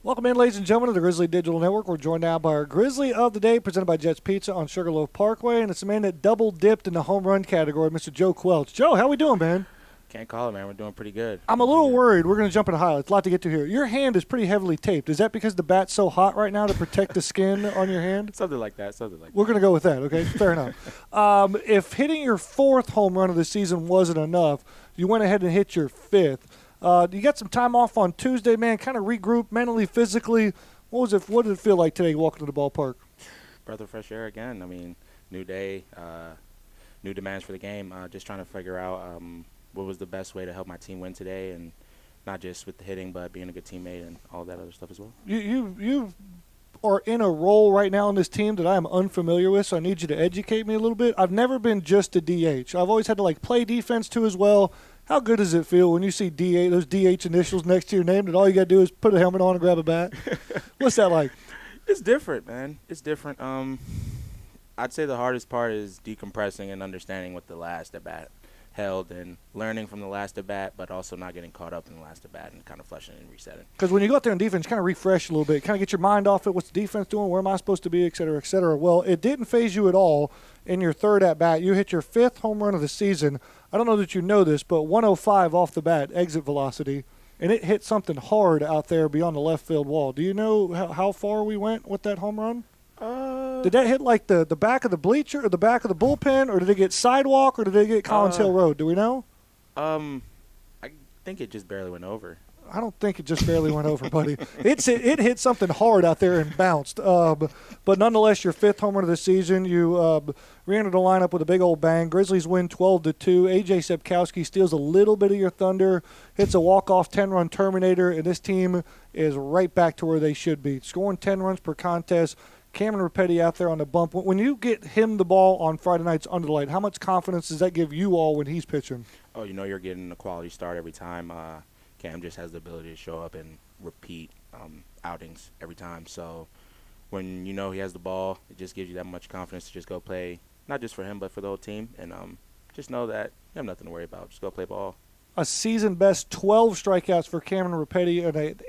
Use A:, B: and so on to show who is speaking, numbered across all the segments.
A: Welcome in, ladies and gentlemen, to the Grizzly Digital Network. We're joined now by our Grizzly of the Day, presented by Jets Pizza on Sugarloaf Parkway, and it's a man that double-dipped in the home run category, Mr. Joe Quelch. Joe, how we doing, man?
B: Can't call it, man. We're doing pretty good.
A: I'm a little worried. We're going to jump into highlights. A lot to get to here. Your hand is pretty heavily taped. Is that because the bat's so hot right now to protect the skin on your hand?
B: Something like that.
A: We're going to go with that, okay? Fair enough. If hitting your fourth home run of the season wasn't enough, you went ahead and hit your fifth. You got some time off on Tuesday, man. Kind of regroup mentally, physically. What did it feel like today walking to the ballpark?
B: Breath of fresh air again. I mean, new day, new demands for the game. Just trying to figure out what was the best way to help my team win today, and not just with the hitting, but being a good teammate and all that other stuff as well.
A: You are in a role right now on this team that I am unfamiliar with, so I need you to educate me a little bit. I've never been just a DH. I've always had to play defense too as well. How good does it feel when you see DH, those DH initials next to your name, and all you got to do is put a helmet on and grab a bat? What's that like?
B: It's different, man. It's different. I'd say the hardest part is decompressing and understanding what the last at-bat held and learning from the last at-bat, but also not getting caught up in the last at-bat and kind of flushing and resetting.
A: Because when you go out there in defense, kind of refresh a little bit, kind of get your mind off it. What's the defense doing? Where am I supposed to be, et cetera, et cetera. Well, it didn't phase you at all in your third at-bat. You hit your fifth home run of the season. I don't know that you know this, but 105 off the bat, exit velocity, and it hit something hard out there beyond the left field wall. Do you know how far we went with that home run? Did that hit the back of the bleacher or the back of the bullpen, or did it get sidewalk, or did it get Collins Hill Road? Do we know?
B: I think it just barely went over.
A: I don't think it just barely went over, buddy. It hit something hard out there and bounced. But nonetheless, your fifth home run of the season. You re-entered the lineup with a big old bang. Grizzlies win 12-2. A.J. Sepkowski steals a little bit of your thunder, hits a walk-off 10-run terminator, and this team is right back to where they should be, scoring 10 runs per contest. Cameron Rapetti out there on the bump. When you get him the ball on Friday nights under the light, how much confidence does that give you all when he's pitching?
B: Oh, you're getting a quality start every time. Cam just has the ability to show up and repeat outings every time. So when you know he has the ball, it just gives you that much confidence to just go play, not just for him but for the whole team. And just know that you have nothing to worry about. Just go play ball.
A: A season-best 12 strikeouts for Cameron Rapetti and an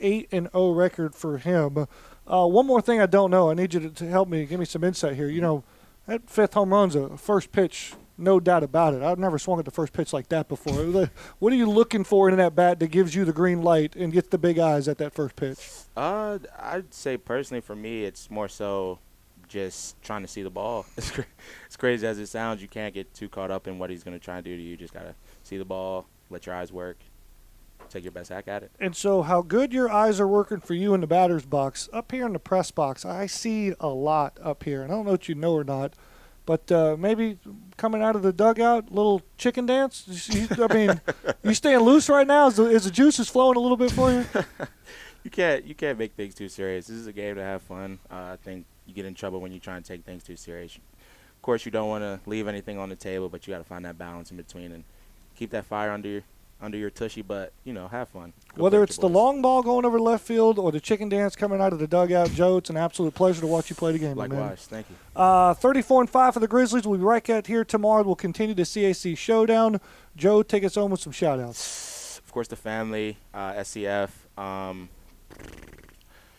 A: 8-0 record for him. One more thing I don't know. I need you to help me, give me some insight here. You know, that fifth home run's a first pitch, no doubt about it. I've never swung at the first pitch like that before. What are you looking for in that bat that gives you the green light and gets the big eyes at that first pitch?
B: I'd say personally for me, it's more so just trying to see the ball. As crazy as it sounds, you can't get too caught up in what he's going to try and do to you. You just got to see the ball, let your eyes work, take your best hack at it.
A: And so how good your eyes are working for you in the batter's box. Up here in the press box, I see a lot up here. And I don't know if you know or not, but maybe coming out of the dugout, little chicken dance. You staying loose right now? Is the juices flowing a little bit for you?
B: You can't make things too serious. This is a game to have fun. I think you get in trouble when you try and take things too serious. Of course, you don't want to leave anything on the table, but you got to find that balance in between and keep that fire under your tushy, but, have fun.
A: Whether it's the long ball going over left field or the chicken dance coming out of the dugout, Joe, it's an absolute pleasure to watch you play the game.
B: Likewise, thank you.
A: 34-5 for the Grizzlies. We'll be right back here tomorrow. We'll continue the CAC showdown. Joe, take us home with some shout-outs.
B: Of course, the family, SCF.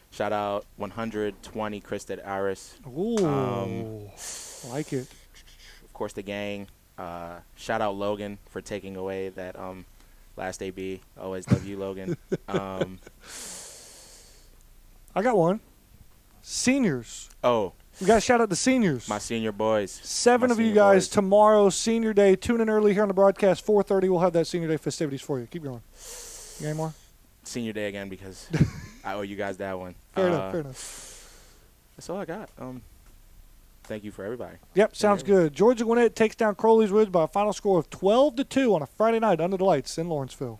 B: Shout out 120 Krista Aris.
A: Ooh, like it.
B: Of course, the gang. Shout out Logan for taking away that last AB. Always love you, Logan.
A: I got one. Seniors.
B: Oh.
A: We got to shout out the seniors.
B: My senior boys.
A: 7 of you guys tomorrow, senior day. Tune in early here on the broadcast. 4:30, we'll have that senior day festivities for you. Keep going. You got any more?
B: Senior day again because I owe you guys that one.
A: Fair enough.
B: That's all I got. Thank you for everybody.
A: Yep, sounds good. Georgia Gwinnett takes down Crowley's Ridge by a final score of 12-2 on a Friday night under the lights in Lawrenceville.